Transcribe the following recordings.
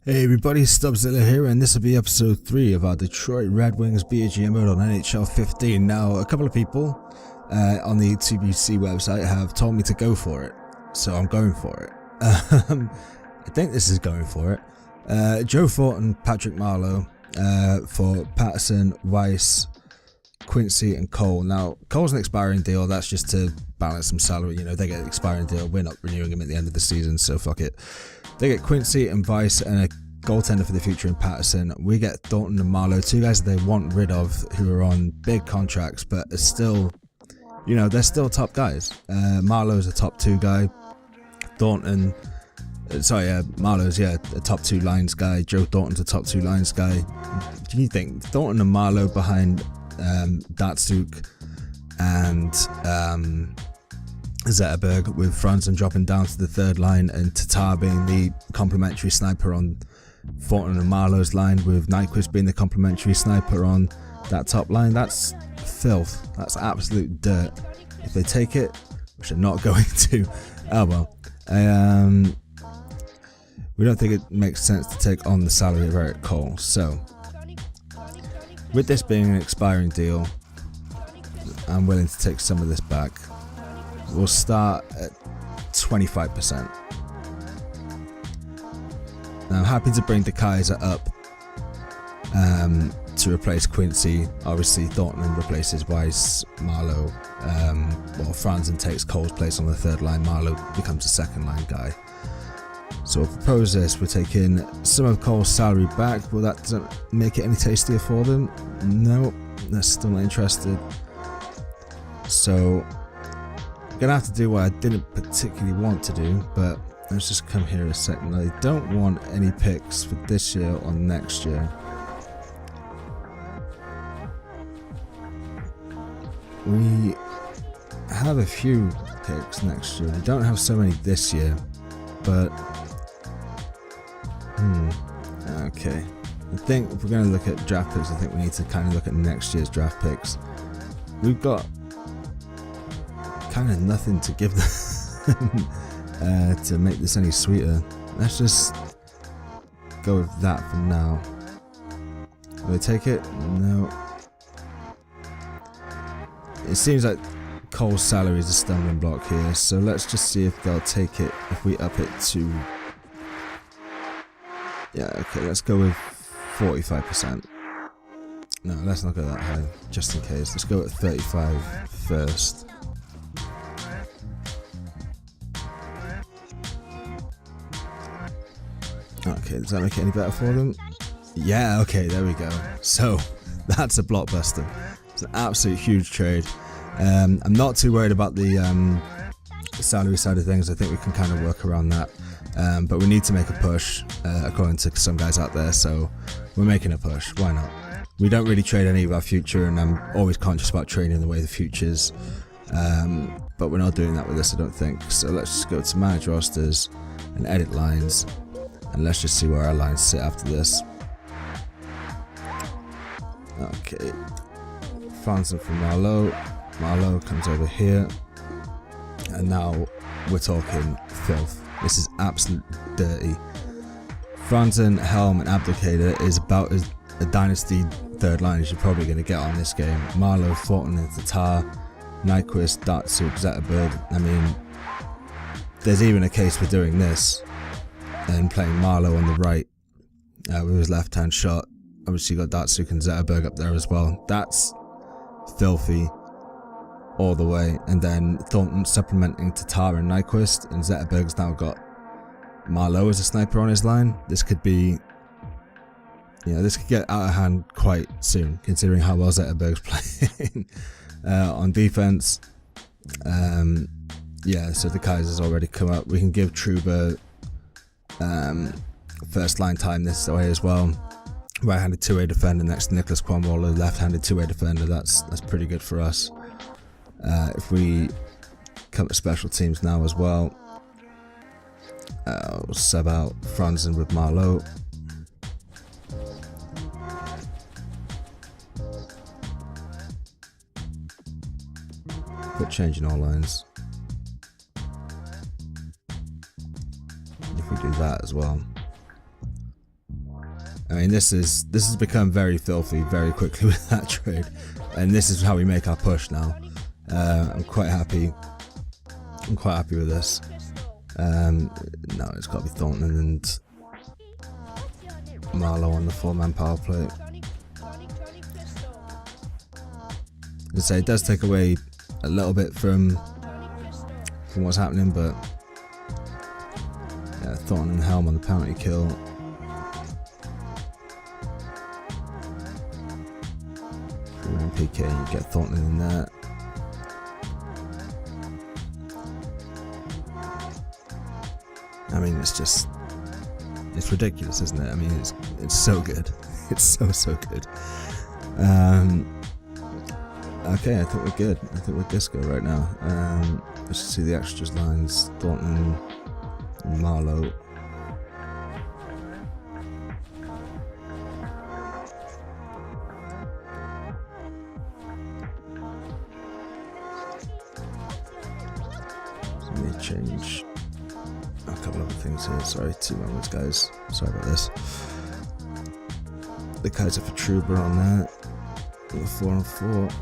Hey everybody, Stubbzilla here, and this will be episode 3 of our Detroit Red Wings BAG mode on NHL 15. Now, a couple of people on the TBC website have told me to go for it, so I'm going for it. I think this is going for it. Joe Thornton, Patrick Marleau for Patterson, Weiss, Quincy and Cole. Now, Cole's an expiring deal, that's just to balance some salary. You know, they get an expiring deal, we're not renewing him at the end of the season, so fuck it. They get Quincy and Weiss and a goaltender for the future in Patterson. We get Thornton and Marleau, two guys that they want rid of who are on big contracts, but are still, you know, they're still top guys. Marleau's a top 2 guy. Thornton, Marleau's, a top 2 lines guy. Joe Thornton's a top 2 lines guy. Do you think Thornton and Marleau behind Datsuk and Zetterberg, with Franzen dropping down to the third line and Tatar being the complementary sniper on Thornton and Marleau's line, with Nyquist being the complementary sniper on that top line? That's filth. That's absolute dirt. If they take it, which they're not going to, oh well. We don't think it makes sense to take on the salary of Eric Cole. So, with this being an expiring deal, I'm willing to take some of this back. We'll start at 25%. Now, I'm happy to bring the Kaiser up to replace Quincy. Obviously, Thornton replaces Weiss, Marleau. Franzen takes Cole's place on the third line. Marleau becomes a second line guy. So we'll propose this. We're taking some of Cole's salary back. Will that make it any tastier for them? No, they're still not interested. So gonna have to do what I didn't particularly want to do, but let's just come here a second. I don't want any picks for this year or next year. We have a few picks next year. We don't have so many this year, but okay. I think if we're gonna look at draft picks, I think we need to kind of look at next year's draft picks. We've got kind of nothing to give them to make this any sweeter. Let's just go with that for now. Will they take it? No. It seems like Cole's salary is a stumbling block here, so let's just see if they'll take it if we up it to, okay, let's go with 45%. No, let's not go that high, just in case. Let's go at 35 first. Okay, does that make it any better for them? Yeah, okay, there we go. So, that's a blockbuster. It's an absolute huge trade. I'm not too worried about the salary side of things. I think we can kind of work around that. But we need to make a push, according to some guys out there, so we're making a push. Why not? We don't really trade any of our future, and I'm always conscious about trading the way the future's. But we're not doing that with this, I don't think. So let's just go to manage rosters and edit lines. And let's just see where our lines sit after this. Okay. Franzen from Marleau. Marleau comes over here. And now we're talking filth. This is absolute dirty. Franzen, Helm and Abdicator is about as a dynasty third line as you're probably going to get on this game. Marleau, Thornton and Tatar, Nyquist, Datsuk, Zetterberg. I mean, there's even a case for doing this and playing Marleau on the right with his left-hand shot. Obviously you got Datsuk and Zetterberg up there as well. That's filthy all the way. And then Thornton supplementing Tatar and Nyquist, and Zetterberg's now got Marleau as a sniper on his line. This could be, this could get out of hand quite soon, considering how well Zetterberg's playing on defense. So the Kaiser's already come up. We can give Truba first line time this way as well. Right-handed two-way defender next to Nicholas Kronwall, left-handed two-way defender. That's pretty good for us. If we come to special teams now as well, we'll sub out Franzen with Marleau. Put change in all lines. If we do that as well, I mean, this has become very filthy very quickly with that trade, and this is how we make our push now. I'm quite happy. I'm quite happy with this. No, it's got to be Thornton and Marlowe on the 4-man power play. As I say, it does take away a little bit from what's happening, but yeah, Thornton and Helm on the penalty kill. Through PK, you get Thornton in there. I mean, it's ridiculous, isn't it? I mean, it's so good. It's so good. Okay, I think we're good. I think we're disco right now. Let's see the extras lines. Thornton, Marlowe. Let me change a couple other things here. Sorry, 2 moments, guys. Sorry about this. The Kaiser for Truber on that. The 4-on-4.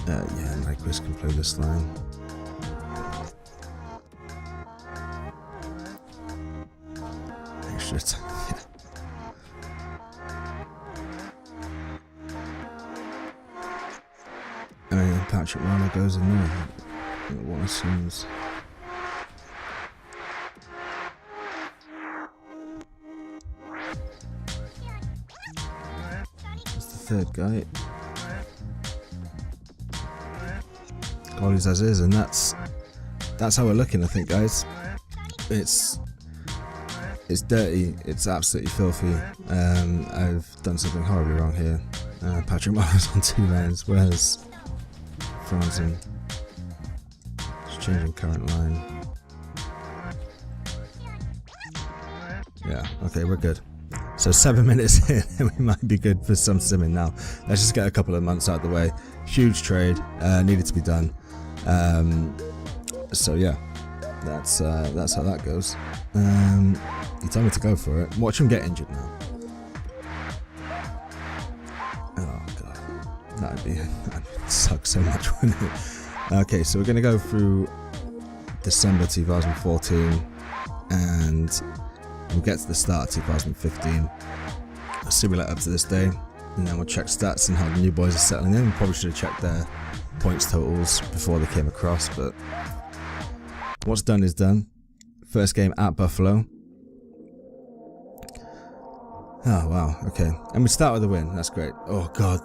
Yeah, Nyquist can play this line. Extra time, yeah. I mean, Patrick Marlowe goes in there. What assumes. That's the third guy. Goalies as is, and that's how we're looking, I think, guys. It's dirty. It's absolutely filthy. I've done something horribly wrong here. Patrick Marlowe's on 2 lines. Where's Franzen? Just changing current line. Yeah, okay, we're good. So 7 minutes in, and we might be good for some simming now. Let's just get a couple of months out of the way. Huge trade, needed to be done. So yeah, that's how that goes. He told me to go for it. Watch him get injured now. Oh god, that'd suck so much, wouldn't it? Okay, so we're gonna go through December 2014, and we'll get to the start of 2015. I'll simulate up to this day, and then we'll check stats and how the new boys are settling in. We probably should have checked their points totals before they came across, but what's done is done. First game at Buffalo. Oh wow, okay. And we start with a win, that's great. Oh god,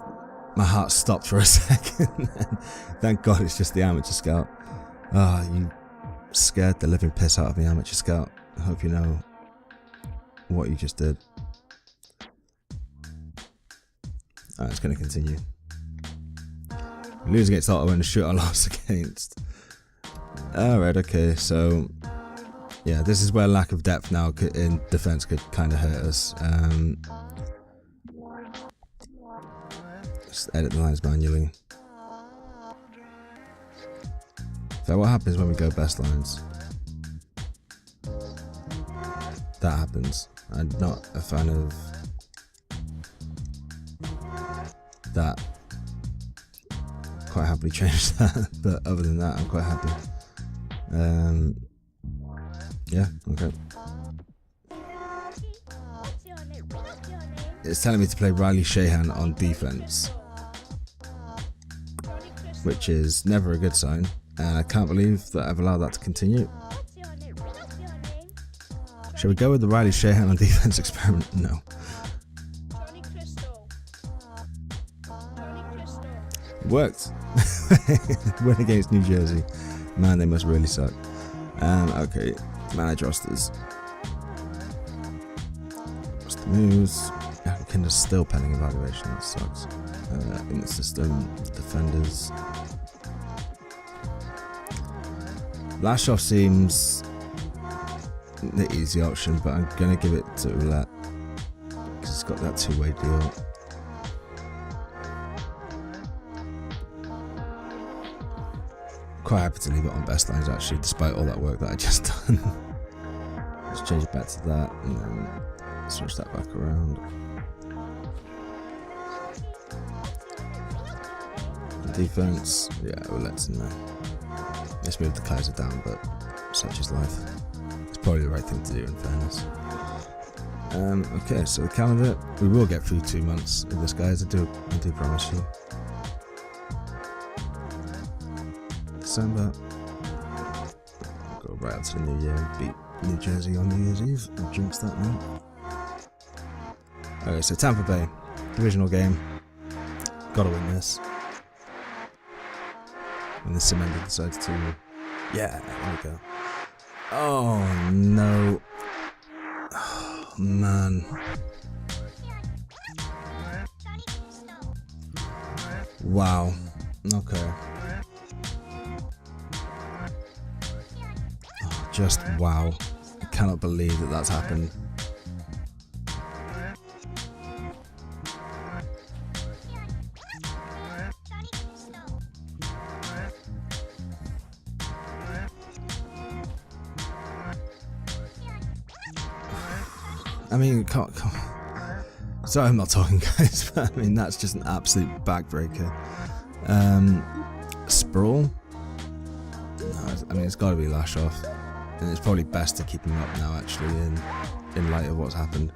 my heart stopped for a second. Thank god it's just the amateur scout. Ah, you scared the living piss out of me, amateur scout. I hope you know what you just did. Alright, it's going to continue. We lose against Ottawa and shoot our loss against. Alright, okay, so yeah, this is where lack of depth now in defense could kind of hurt us. Just edit the lines manually. So what happens when we go best lines? That happens. I'm not a fan of that. Quite happily change that, but other than that, I'm quite happy. Yeah, okay. It's telling me to play Riley Shahan on defense, which is never a good sign, and I can't believe that I've allowed that to continue. Shall we go with the Riley Shahan on defense experiment? No. It worked. Win against New Jersey. Man, they must really suck. Okay, manager rosters. Roster moves. Kinder's still pending evaluation, that sucks. In the system, defenders. Lashoff seems the easy option, but I'm gonna give it to Roulette because it's got that two-way deal. Quite happy to leave it on best lines actually, despite all that work that I just done. Let's change it back to that, and then switch that back around. Defense, yeah, we'll let him know. Let's move the Kaiser down, but such is life. It's probably the right thing to do, in fairness. Okay, so the calendar, we will get through 2 months of this, guys. I do promise you. December. Go right out to the new year and beat New Jersey on New Year's Eve. I'll jinx that now. Okay, so Tampa Bay, divisional game. Gotta win this. And the Cemender decides to, yeah, there we go. Oh no. Oh, man. Wow. Okay. Oh, just wow. I cannot believe that that's happened. I mean, can't. Sorry, I'm not talking, guys, but I mean, that's just an absolute backbreaker. Sprawl? No, I mean, it's got to be Lash Off, and it's probably best to keep him up now, actually, in light of what's happened.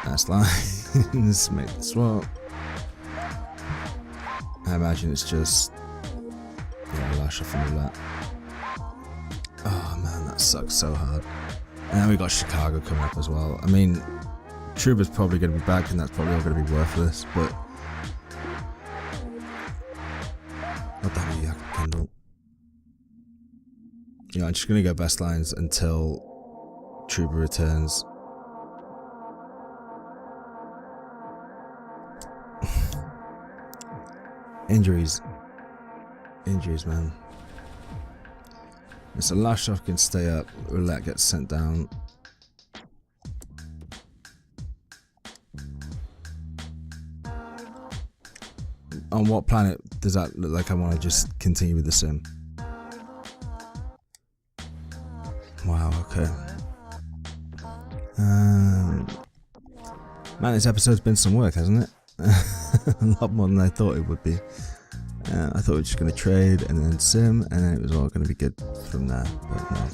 That's lines. Make the swap. I imagine it's just, yeah, Lash Off and all that. Oh man, that sucks so hard. And then we got Chicago coming up as well. I mean, Trouba's probably going to be back, and that's probably all going to be worthless, but... Oh damn it, Kendall. You know, I'm just going to go best lines until Trouba returns. Injuries. Injuries, man. So Lash Off can stay up, Roulette gets sent down. On what planet does that look like I want to just continue with the sim? Wow, okay. Man, this episode's been some work, hasn't it? A lot more than I thought it would be. I thought we were just going to trade and then sim, and then it was all going to be good from there, but no.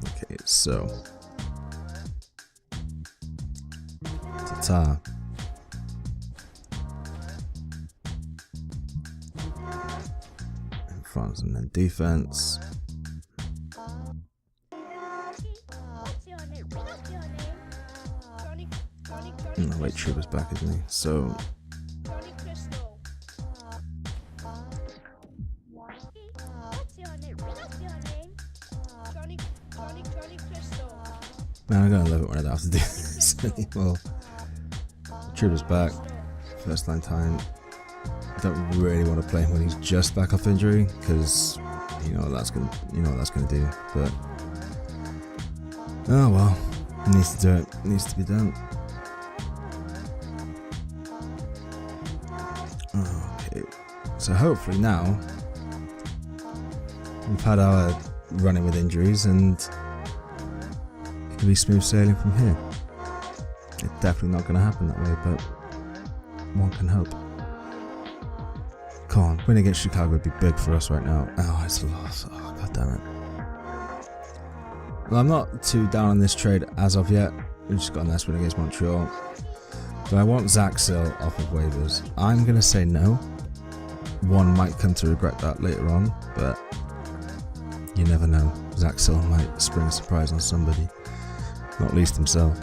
Okay, so Tatar. In front and then defense. No, wait, Trouba's back, isn't he? So man, I'm gonna love it when I don't have to do this anymore. Trouba's back, first line time. I don't really want to play him when he's just back off injury, because you know what that's gonna do. But oh well, he needs to do it. It needs to be done. Okay, so hopefully now we've had our running with injuries and it can be smooth sailing from here. It's definitely not going to happen that way, but one can hope. Come on, winning against Chicago would be big for us right now. Oh, it's a loss. Oh, god damn it. Well, I'm not too down on this trade as of yet. We've just got a nice win against Montreal. But I want Zach Sill off of waivers. I'm going to say no. One might come to regret that later on, but you never know. Zach Sill might spring a surprise on somebody, not least himself.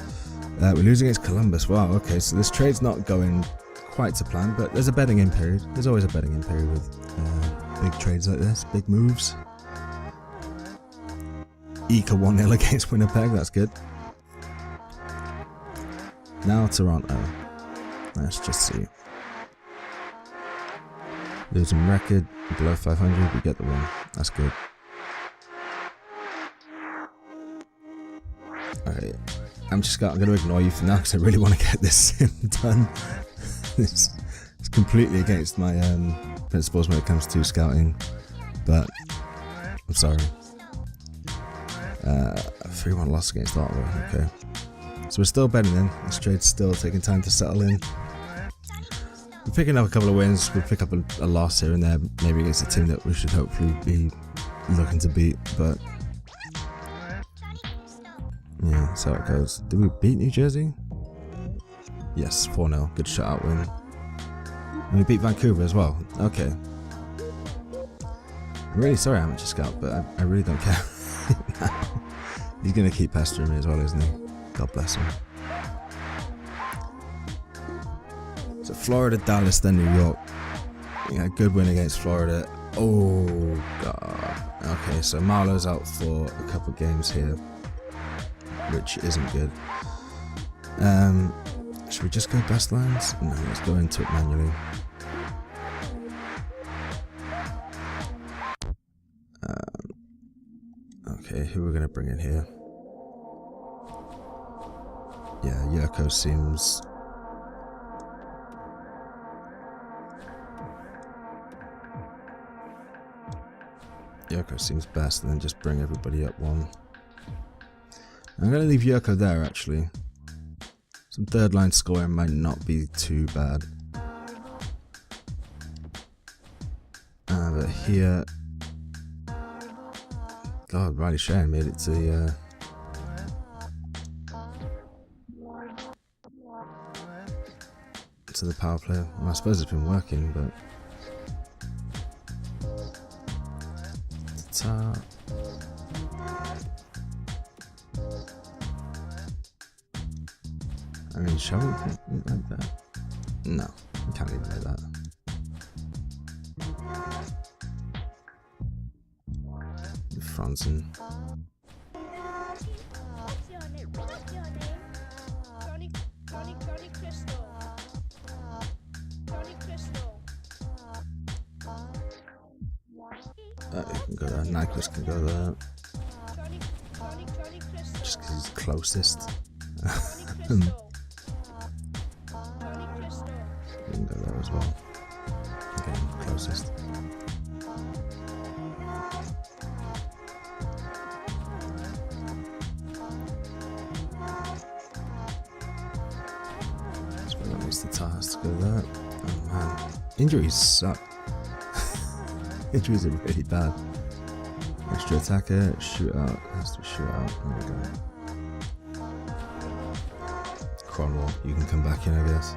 We're losing against Columbus. Wow, okay, so this trade's not going quite to plan, but there's a betting in period. There's always a betting in period with big trades like this, big moves. Eka 1-0 against Winnipeg, that's good. Now Toronto. Let's just see. Losing record, below 500, we get the win. That's good. Alright, I'm going to ignore you for now because I really want to get this sim done. It's completely against my principles when it comes to scouting, but I'm sorry. 3-1 loss against Ottawa. Okay, so we're still betting in. This trade's still taking time to settle in. We're picking up a couple of wins. We'll pick up a loss here and there, maybe against a team that we should hopefully be looking to beat. But yeah, that's how it goes. Did we beat New Jersey? Yes, 4-0. Good shutout win. And we beat Vancouver as well. Okay. I'm really sorry, Amateur Scout, but I really don't care. He's going to keep pestering me as well, isn't he? God bless him. So Florida, Dallas, then New York. Yeah, good win against Florida. Oh, God. Okay, so Marlowe's out for a couple games here, which isn't good. Should we just go best lines? No, let's go into it manually. Okay, who we're going to bring in here? Yeah, Yurko seems... Yurko seems best, and then just bring everybody up one. I'm going to leave Yurko there, actually. Some third line scoring might not be too bad. But here... God, Riley Shane made it to the power play. Well, I suppose it's been working, but I mean, shall we leave it like that? No, we can't leave it like that. Franzen. You can go there. Nyquist can go there. Just because he's closest. You can go there as well. Again, closest. The tar has to go there. Oh man, injuries suck. Injuries are really bad. Extra attacker, shootout, has to be shootout. There we go. Cromwell, you can come back in, I guess.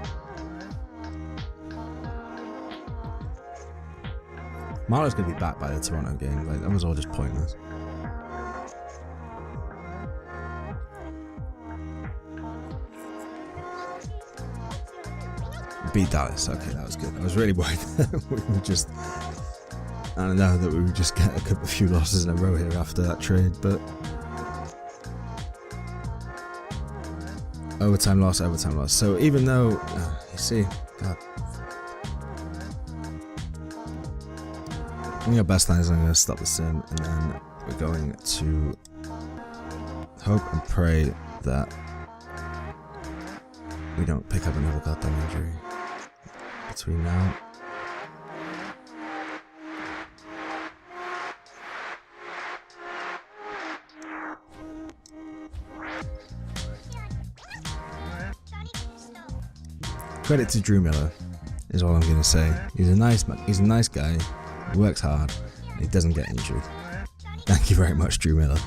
Marlowe's gonna be back by the Toronto game. Like, that was all just pointless. Beat Dallas. Okay, that was good. I was really worried that we would just, I don't know, that we would just get a few losses in a row here after that trade, but overtime loss. So even though, you see, God, I think our best line is I'm going to stop the sim, and then we're going to hope and pray that we don't pick up another goddamn injury between now. Credit to Drew Miller is all I'm going to say. He's a nice guy. He works hard. And he doesn't get injured. Thank you very much, Drew Miller.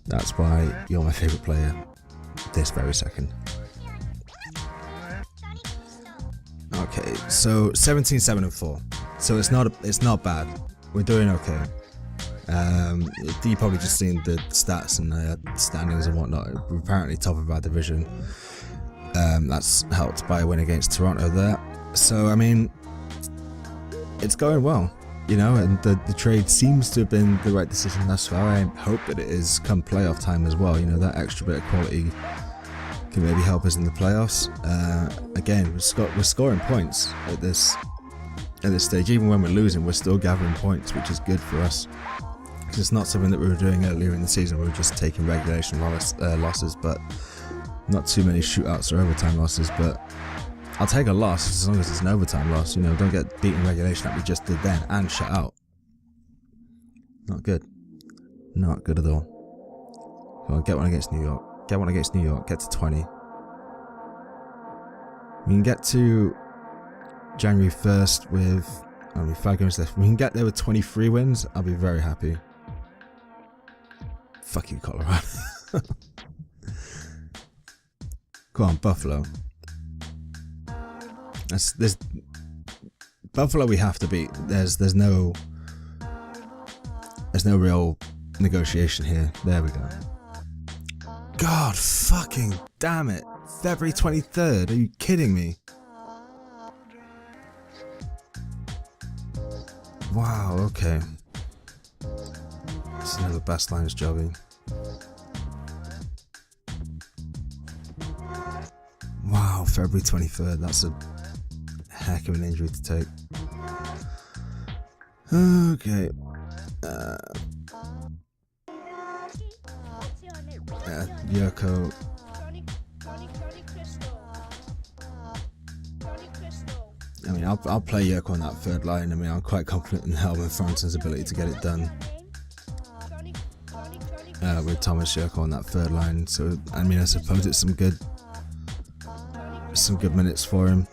That's why you're my favourite player this very second. Okay, so 17-7-4. So it's not bad. We're doing okay. You probably just seen the stats and standings and whatnot. We're apparently top of our division. That's helped by a win against Toronto there. So I mean, it's going well, you know, and the trade seems to have been the right decision thus far. I hope that it is come playoff time as well. You know, that extra bit of quality can maybe help us in the playoffs. Again, we're scoring points at this stage. Even when we're losing, we're still gathering points, which is good for us. It's not something that we were doing earlier in the season. We were just taking regulation losses, but not too many shootouts or overtime losses. But I'll take a loss as long as it's an overtime loss. You know, don't get beaten regulation like we just did then and shut out. Not good. Not good at all. Come on, get one against New York. Get one against New York. Get to 20. We can get to January 1st with only 5 games left. We can get there with 23 wins. I'll be very happy. Fuck you, Colorado. Come on, Buffalo. There's Buffalo we have to beat. There's no real negotiation here. There we go. God fucking damn it. February 23rd. Are you kidding me? Wow, okay. This is another best lines jobby. Wow, February 23rd. That's a heck of an injury to take. Okay. Yurko. I mean, I'll play Yurko on that third line. I mean, I'm quite confident in Helman Thornton's ability to get it done. With Thomas Yurko on that third line. So, I mean, I suppose it's some good minutes for him.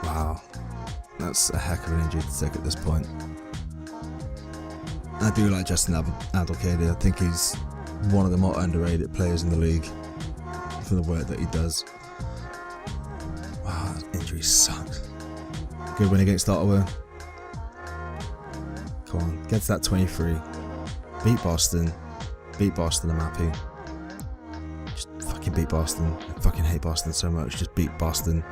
Wow. That's a heck of an injury to take at this point. I do like Justin Adulcade. I think he's one of the more underrated players in the league for the work that he does. Wow, that injury sucks. Good win against Ottawa. Come on, get to that 23. Beat Boston. Beat Boston, I'm happy. Just fucking beat Boston. I fucking hate Boston so much. Just beat Boston.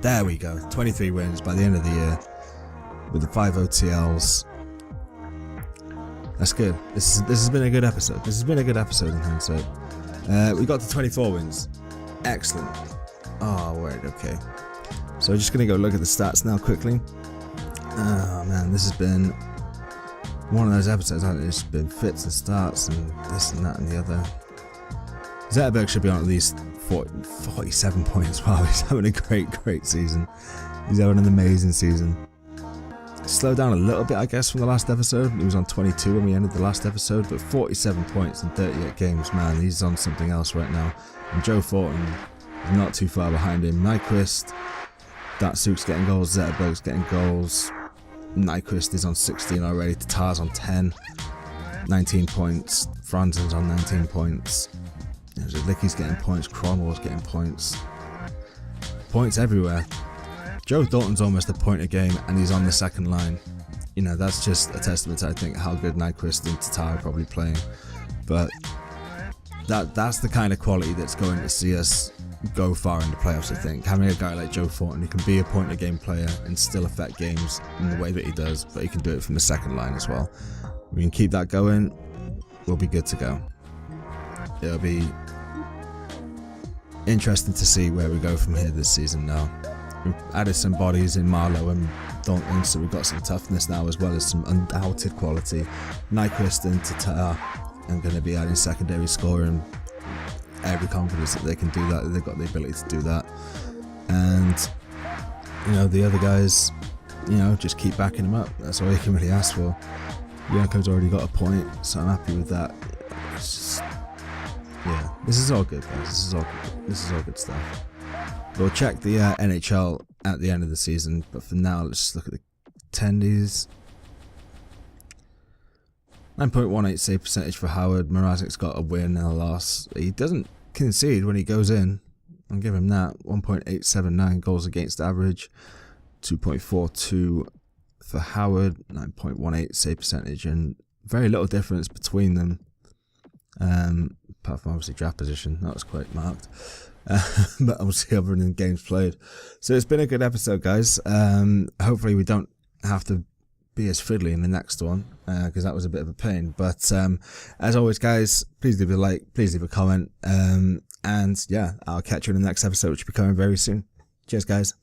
There we go. 23 wins by the end of the year. With the 5 OTLs. That's good. This has been a good episode. This has been a good episode in hindsight. We got to 24 wins. Excellent. Oh, wait, okay. So just going to go look at the stats now quickly. Oh, man, this has been one of those episodes, hasn't it? It's been fits and starts and this and that and the other. Zetterberg should be on at least 47 points. Wow, he's having a great season. He's having an amazing season. Slowed down a little bit, I guess, from the last episode. He was on 22 when we ended the last episode, but 47 points in 38 games, man, he's on something else right now. And Joe Thornton is not too far behind him. Nyquist, Datsuk's getting goals, Zetterberg's getting goals. Nyquist is on 16 already, Tatar's on 10, 19 points, Franzen's on 19 points. Licky's getting points, Cronwall's getting points. Points everywhere. Joe Thornton's almost a point a game and he's on the second line. You know, that's just a testament to, I think, how good Nyquist and Tatar are probably playing. But that's the kind of quality that's going to see us go far in the playoffs, I think. Having a guy like Joe Thornton who can be a point a game player and still affect games in the way that he does, but he can do it from the second line as well. We can keep that going, we'll be good to go. It'll be interesting to see where we go from here this season now. We've added some bodies in Marlowe and Thornton, so we've got some toughness now as well as some undoubted quality. Nyquist and Tatar are going to be adding secondary scoring. Every confidence that they can do that, they've got the ability to do that. And, you know, the other guys, you know, just keep backing them up. That's all you can really ask for. Yanko's already got a point, so I'm happy with that. It's just, yeah, this is all good, guys. This is all good stuff. We'll check the NHL at the end of the season, but for now, let's just look at the attendees. 9.18 save percentage for Howard. Mrazek's got a win and a loss. He doesn't concede when he goes in. I'll give him that. 1.879 goals against average. 2.42 for Howard. 9.18 save percentage, and very little difference between them. Apart from obviously draft position, that was quite marked. But obviously other than games played. So it's been a good episode, guys. Hopefully we don't have to be as fiddly in the next one, because that was a bit of a pain. But as always, guys, please leave a like, please leave a comment, and yeah, I'll catch you in the next episode, which will be coming very soon. Cheers, guys.